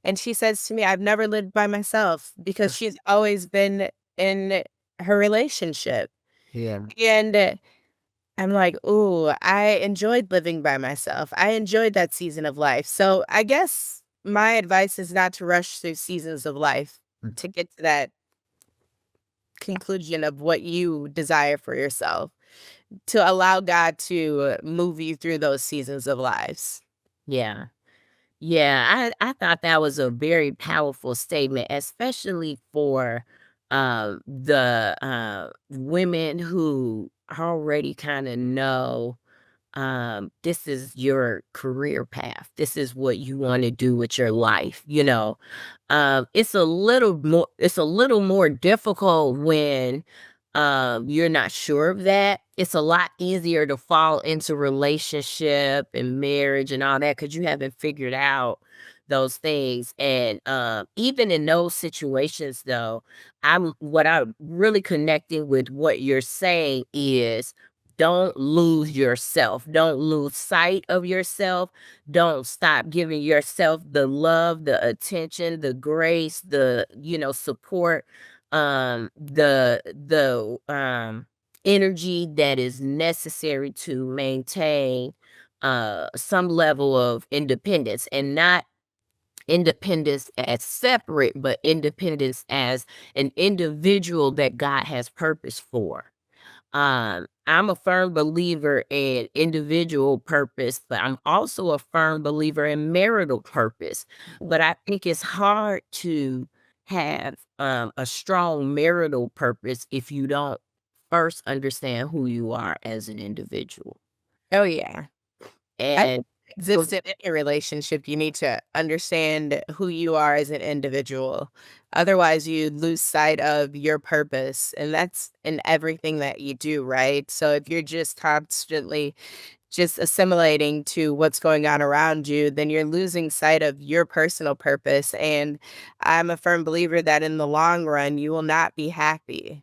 and she says to me, "I've never lived by myself," because she's always been in her relationship. Yeah. And I'm like, "Ooh, I enjoyed living by myself. I enjoyed that season of life." So I guess my advice is not to rush through seasons of life Mm. to get to that conclusion of what you desire for yourself, to allow God to move you through those seasons of lives. Yeah. Yeah, I thought that was a very powerful statement, especially for the women who already kind of know this is your career path. This is what you want to do with your life, it's a little more difficult when you're not sure of that. It's a lot easier to fall into relationship and marriage and all that because you haven't figured out those things. And even in those situations though, I'm really connecting with what you're saying is don't lose yourself. Don't lose sight of yourself. Don't stop giving yourself the love, the attention, the grace, support, the energy that is necessary to maintain some level of independence, and not independence as separate, but independence as an individual that God has purpose for. I'm a firm believer in individual purpose, but I'm also a firm believer in marital purpose. But I think it's hard to have a strong marital purpose if you don't first understand who you are as an individual. Oh, yeah. I think And it exists in any relationship. You need to understand who you are as an individual. Otherwise, you lose sight of your purpose, and that's in everything that you do, right? So if you're just constantly just assimilating to what's going on around you, then you're losing sight of your personal purpose. And I'm a firm believer that in the long run, you will not be happy.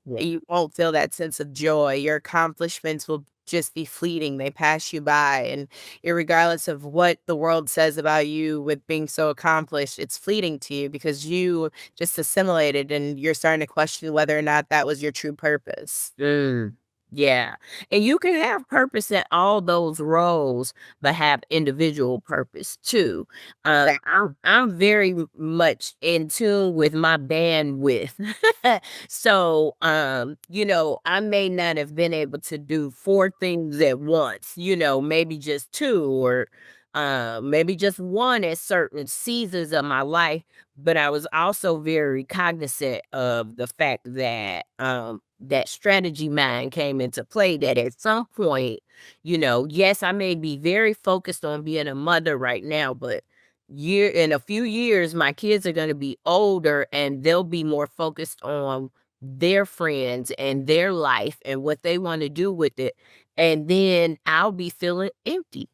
yeah. You won't feel that sense of joy. Your accomplishments will just be fleeting. They pass you by. And irregardless of what the world says about you with being so accomplished, it's fleeting to you because you just assimilated and you're starting to question whether or not that was your true purpose. Mm, yeah. And you can have purpose in all those roles, but have individual purpose too. I'm very much in tune with my bandwidth. So I may not have been able to do four things at once, maybe just two, or maybe just one at certain seasons of my life. But I was also very cognizant of the fact that that strategy mind came into play, that at some point, yes, I may be very focused on being a mother right now, but in a few years, my kids are going to be older and they'll be more focused on their friends and their life and what they want to do with it. And then I'll be feeling empty.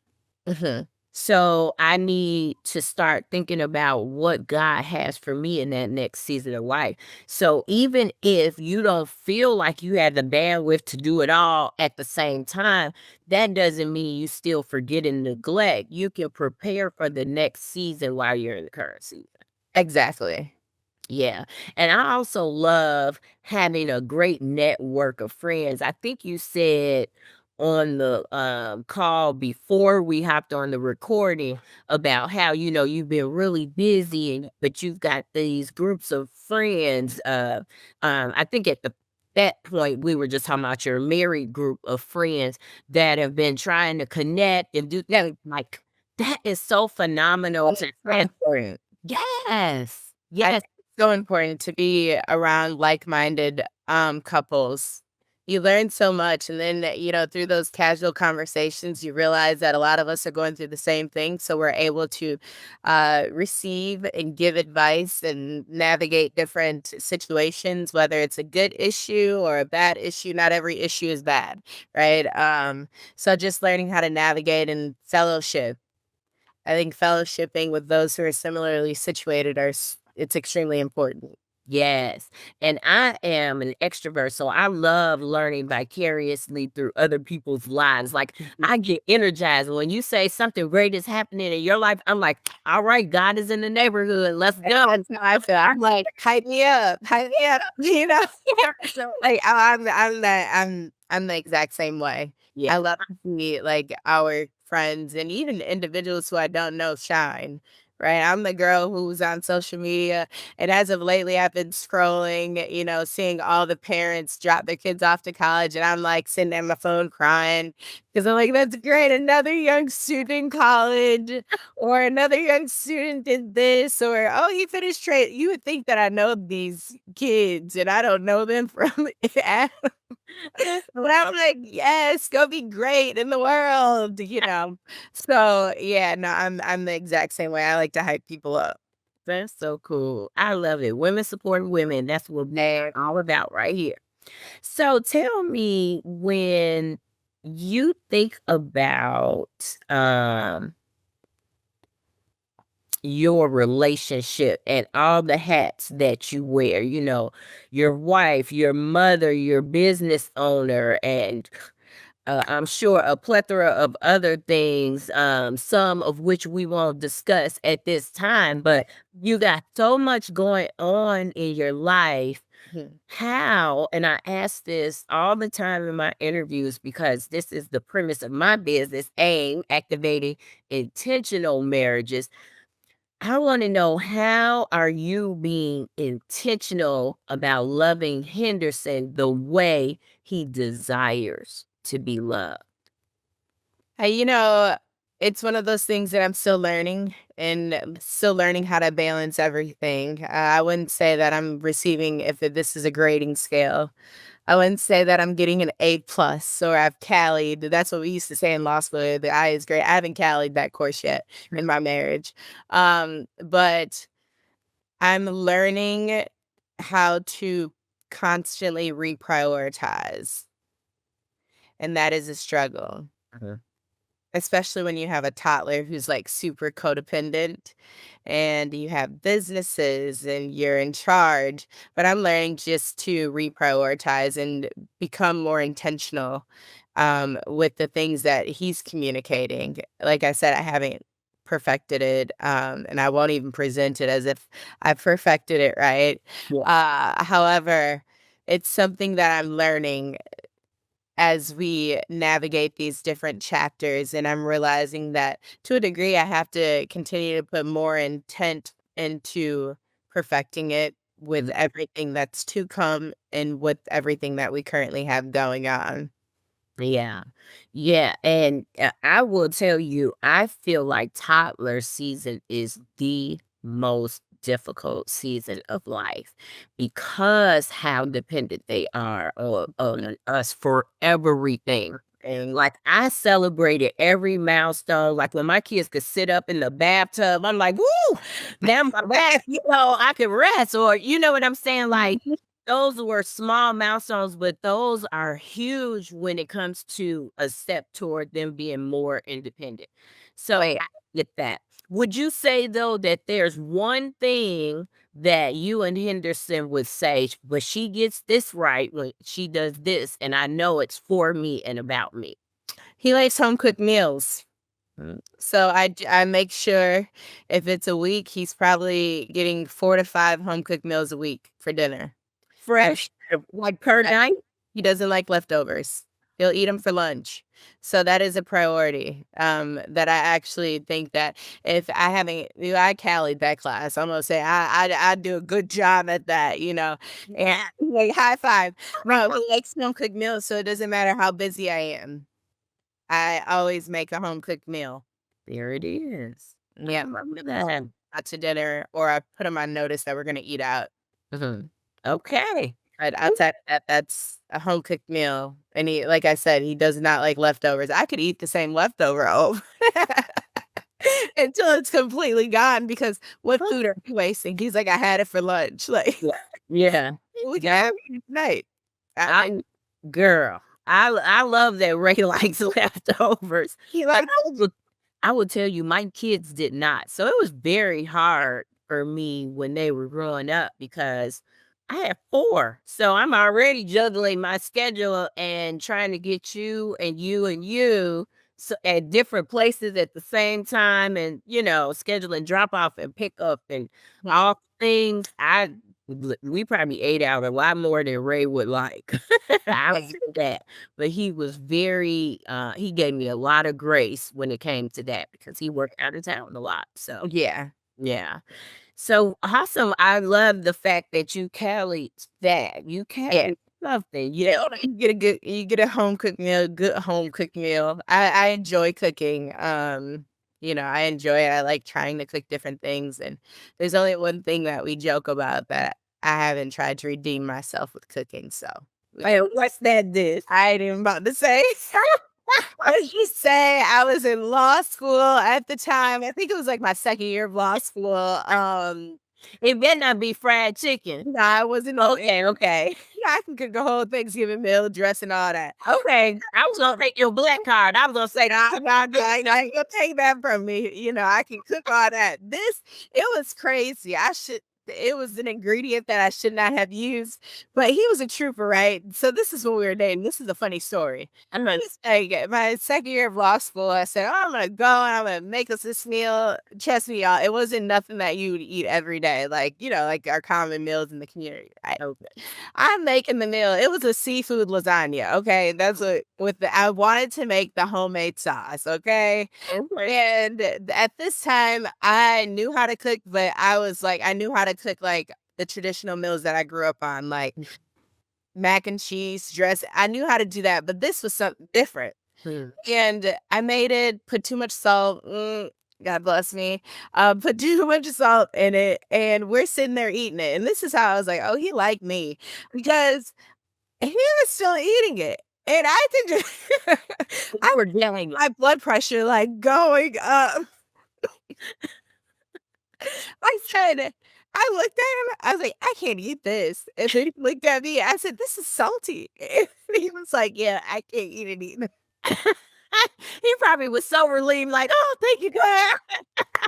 Mhm. So I need to start thinking about what God has for me in that next season of life. So even if you don't feel like you have the bandwidth to do it all at the same time, that doesn't mean you still forget and neglect. You can prepare for the next season while you're in the current season. Exactly. Yeah, and I also love having a great network of friends. I think you said on the, call before we hopped on the recording about how, you've been really busy but you've got these groups of friends, I think at that point, we were just talking about your married group of friends that have been trying to connect and do that, like That is so phenomenal to transfer. Yes. I Yes. think it's so important to be around like-minded, couples. You learn so much, and then, through those casual conversations, you realize that a lot of us are going through the same thing, so we're able to, receive and give advice and navigate different situations, whether it's a good issue or a bad issue. Not every issue is bad, right? So just learning how to navigate and fellowship. I think fellowshipping with those who are similarly situated it's extremely important. Yes. And I am an extrovert, so I love learning vicariously through other people's lives. Like, Mhm. I get energized when you say something great is happening in your life. I'm like, all right, God is in the neighborhood. Let's go. That's how I feel. I'm like, hype me up, you know? So like I'm the exact same way. Yeah. I love to see like our friends and even individuals who I don't know shine. Right. I'm the girl who's on social media. And as of lately, I've been scrolling, seeing all the parents drop their kids off to college. And I'm like sitting at my phone crying because I'm like, that's great. Another young student in college, or another young student did this, or oh, he finished trade. You would think that I know these kids and I don't know them from Adam. But I'm like, yes, go be great in the world. So yeah, no, I'm the exact same way. I like to hype people up. That's so cool. I love it. Women supporting women. That's what they're all about right here. So tell me, when you think about your relationship and all the hats that you wear, your wife, your mother, your business owner, and I'm sure a plethora of other things, some of which we won't discuss at this time, but you got so much going on in your life. Mhm. How, and I ask this all the time in my interviews because this is the premise of my business, AIM, activating intentional marriages. I want to know, how are you being intentional about loving Henderson the way he desires to be loved? Hey, it's one of those things that I'm still learning and still learning how to balance everything. I wouldn't say that I'm receiving, if this is a grading scale. I wouldn't say that I'm getting an A plus or I've tallied. That's what we used to say in law school. The I is great. I haven't tallied that course yet in my marriage. But I'm learning how to constantly reprioritize, and that is a struggle, especially when you have a toddler who's like super codependent and you have businesses and you're in charge. But I'm learning just to reprioritize and become more intentional with the things that he's communicating. Like I said, I haven't perfected it, and I won't even present it as if I perfected it, right? Yeah. However, it's something that I'm learning as we navigate these different chapters. And I'm realizing that to a degree, I have to continue to put more intent into perfecting it with everything that's to come and with everything that we currently have going on. Yeah. Yeah, and, I will tell you, I feel like toddler season is the most difficult season of life because how dependent they are on us for everything. And, like, I celebrated every milestone. Like, when my kids could sit up in the bathtub, I'm like, "Woo! Now my bath, I can rest," or you know what I'm saying? Like, those were small milestones, but those are huge when it comes to a step toward them being more independent. So I get that. Would you say, though, that there's one thing that you and Henderson would say, but she gets this right when she does this, and I know it's for me and about me? He likes home cooked meals. Mm. So I make sure if it's a week, he's probably getting 4 to 5 home cooked meals a week for dinner. Fresh, like per night? He doesn't like leftovers. He'll eat them for lunch. So that is a priority, that I actually think that if I haven't I tallied that class, I'm gonna say I do a good job at that. And like, high five. No, he likes home cooked meals, so it doesn't matter how busy I am. I always make a home cooked meal. There it is. I Yeah, remember that. out to dinner, or I put him on notice that we're gonna eat out. Mhm. Okay. But outside of that, that's a home cooked meal. And he, like I said, he does not like leftovers. I could eat the same leftover over until it's completely gone because what food are you wasting? He's like, I had it for lunch. Like, Yeah. Yeah. we can have it tonight. I I girl, I love that Ray likes leftovers. he But like, I will tell you, my kids did not. So it was very hard for me when they were growing up because I have 4. So I'm already juggling my schedule and trying to get you and you at different places at the same time and, scheduling drop off and pick up and all things. We probably ate out a lot more than Ray would like. I would say that. But he was he gave me a lot of grace when it came to that because he worked out of town a lot. So, yeah. yeah. So awesome. I love the fact that you carried that. You Yeah. carried something, You get a home cooked meal, good home cooked meal. I enjoy cooking. I enjoy it. I like trying to cook different things. And there's only one thing that we joke about that I haven't tried to redeem myself with cooking. So Hey, what's that dish? I ain't even about to say. What did you say? I was in law school at the time. I think it was like my second year of law school. It better not be fried chicken. No, I wasn't. Okay, okay. I can cook a whole Thanksgiving meal, dress and all that. Okay. I was gonna take your black card. I was gonna say, Nah, I ain't gonna take that from me. I can cook all that. It was crazy. It was an ingredient that I should not have used, but he was a trooper, right? So this is when we were dating. This is a funny story. I'm gonna Like my second year of law school, I said, "Oh, I'm gonna go and I'm gonna make us this meal." Trust me, y'all, it wasn't nothing that you would eat every day, like our common meals in the community. Right? okay. I'm making the meal. It was a seafood lasagna. Okay, that's what I wanted to make the homemade sauce. Okay, and at this time, I knew how to cook, but I knew how to cook like the traditional meals that I grew up on, like mac and cheese, dress. I knew how to do that, but this was something different. Hmm. And I made it, put too much salt. God bless me. Put too much salt in it, and we're sitting there eating it. And this is how I was like, oh, he liked me because he was still eating it. And I think I were yelling. my blood pressure like going up. I said, I looked at him, I was like, "I can't eat this." And then he looked at me, I said, "This is salty." And he was like, "Yeah, I can't eat it either." He probably was so relieved, like, "Oh, thank you, God."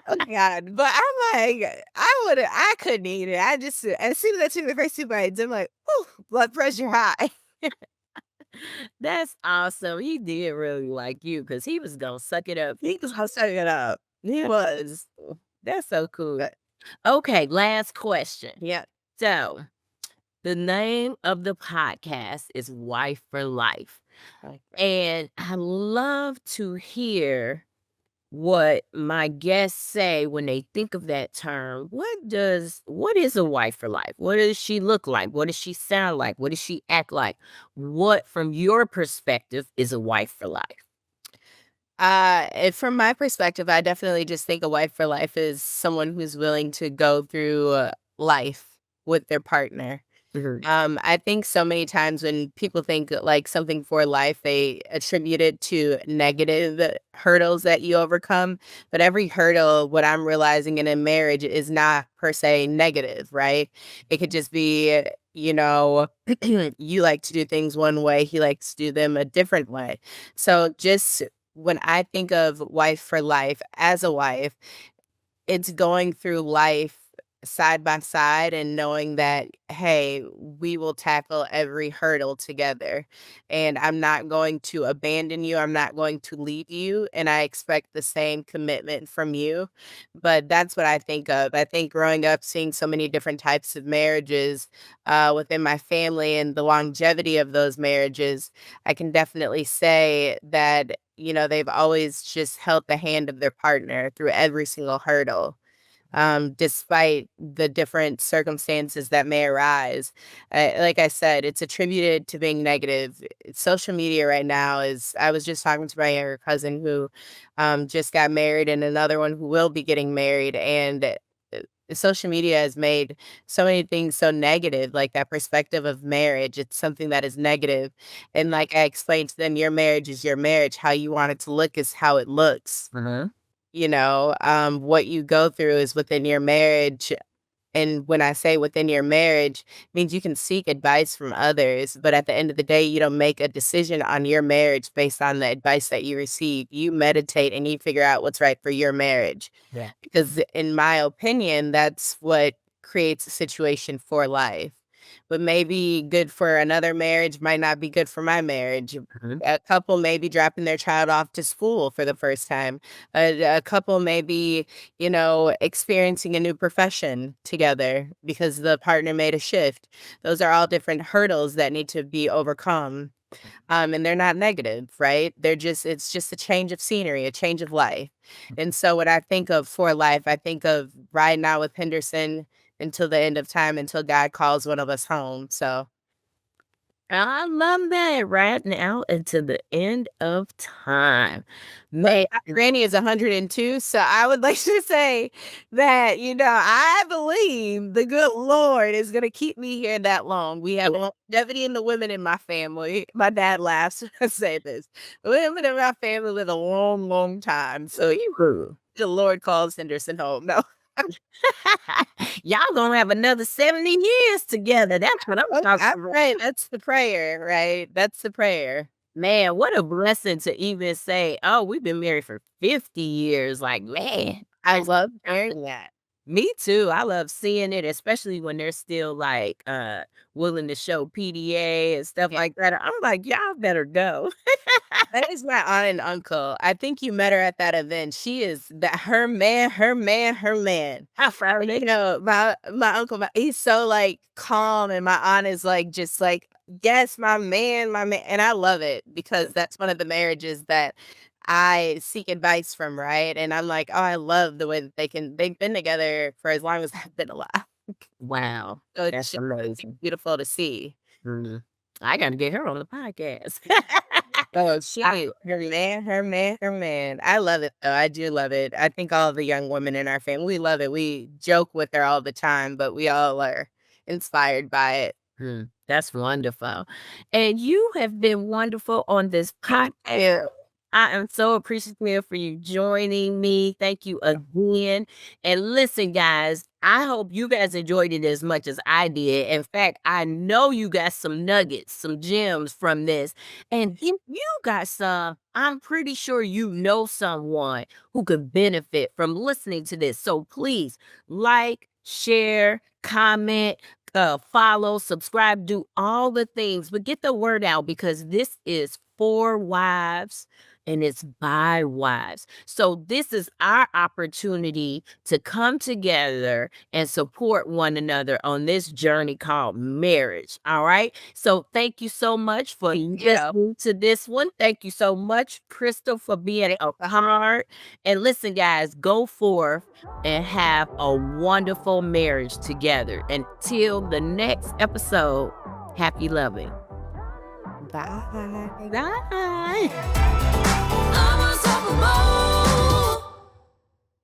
Oh god. But I'm like, I couldn't eat it. I just as soon as I took the first 2 bites, I'm like, "Ooh, blood pressure high." That's awesome. He did really like you because he was gonna suck it up. He was all suck it up. He was. That's so cool. Okay, last question. Yeah. So, the name of the podcast is Wife for Life. And I love to hear what my guests say when they think of that term. What is a wife for life? What does she look like? What does she sound like? What does she act like? What from your perspective is a wife for life? From my perspective, I definitely just think a wife for life is someone who's willing to go through life with their partner. Mhm. I think so many times when people think like something for life, they attribute it to negative hurdles that you overcome. But every hurdle, what I'm realizing in a marriage is not per se negative, right? It could just be, you like to do things one way, he likes to do them a different way. So just when I think of wife for life as a wife, it's going through life side by side and knowing that, hey, we will tackle every hurdle together. And I'm not going to abandon you. I'm not going to leave you. And I expect the same commitment from you. But that's what I think of. I think growing up, seeing so many different types of marriages within my family and the longevity of those marriages, I can definitely say that, they've always just held the hand of their partner through every single hurdle. despite the different circumstances that may arise. Like I said, it's attributed to being negative. Social media right now is, I was just talking to my younger cousin who just got married and another one who will be getting married. And social media has made so many things so negative, like that perspective of marriage. It's something that is negative. And like I explained to them, your marriage is your marriage. How you want it to look is how it looks. What you go through is within your marriage. And when I say within your marriage, means you can seek advice from others, but at the end of the day, you don't make a decision on your marriage based on the advice that you receive. You meditate and you figure out what's right for your marriage. Yeah. Because in my opinion, that's what creates a situation for life. What may be good for another marriage might not be good for my marriage. A couple may be dropping their child off to school for the first time. A couple may be, experiencing a new profession together because the partner made a shift. Those are all different hurdles that need to be overcome. And they're not negative, right? It's just a change of scenery, a change of life. And so when I think of for life, I think of riding out with Henderson until the end of time, until God calls one of us home. So I love that, right now until the end of time. Man, my granny is 102. So I would like to say that, I believe the good Lord is going to keep me here that long. We have longevity in the women in my family. My dad laughs when I say this. The women in my family live a long, long time. So the Lord calls Henderson home. No. y'all gonna have another 70 years together. That's what I'm talking about. Right. That's the prayer, right? That's the prayer. Man, what a blessing to even say, oh, we've been married for 50 years. Like, man, I love hearing that. me too. I love seeing it, especially when they're still like willing to show PDA and stuff like that. I'm like, y'all better go. That is my aunt and uncle. I think you met her at that event. She is her man, her man, her man. How far are they? My uncle, he's so like calm, and my aunt is like just like, yes, my man, my man. And I love it because that's one of the marriages that I seek advice from, right? And I'm like, oh, I love the way that they've been together for as long as I've been alive. Wow. So it's That's just amazing. beautiful to see. Mhm. I got to get her on the podcast. Oh, her man, her man, her man. I love it though. I do love it. I think all the young women in our family, we love it. We joke with her all the time, but we all are inspired by it. That's wonderful. And you have been wonderful on this podcast. Yeah. I am so appreciative for you joining me. Thank you again. And listen, guys, I hope you guys enjoyed it as much as I did. In fact, I know you got some nuggets, some gems from this. And if you got some, I'm pretty sure you know someone who could benefit from listening to this. So please like, share, comment, follow, subscribe, do all the things, but get the word out because this is for wives and it's by wives. So this is our opportunity to come together and support one another on this journey called marriage. All right. So thank you so much for listening to this one. Thank you so much, Crystal, for being a part. And listen, guys, go forth and have a wonderful marriage together. Until the next episode, happy loving. Bye. Bye. I'm unstoppable.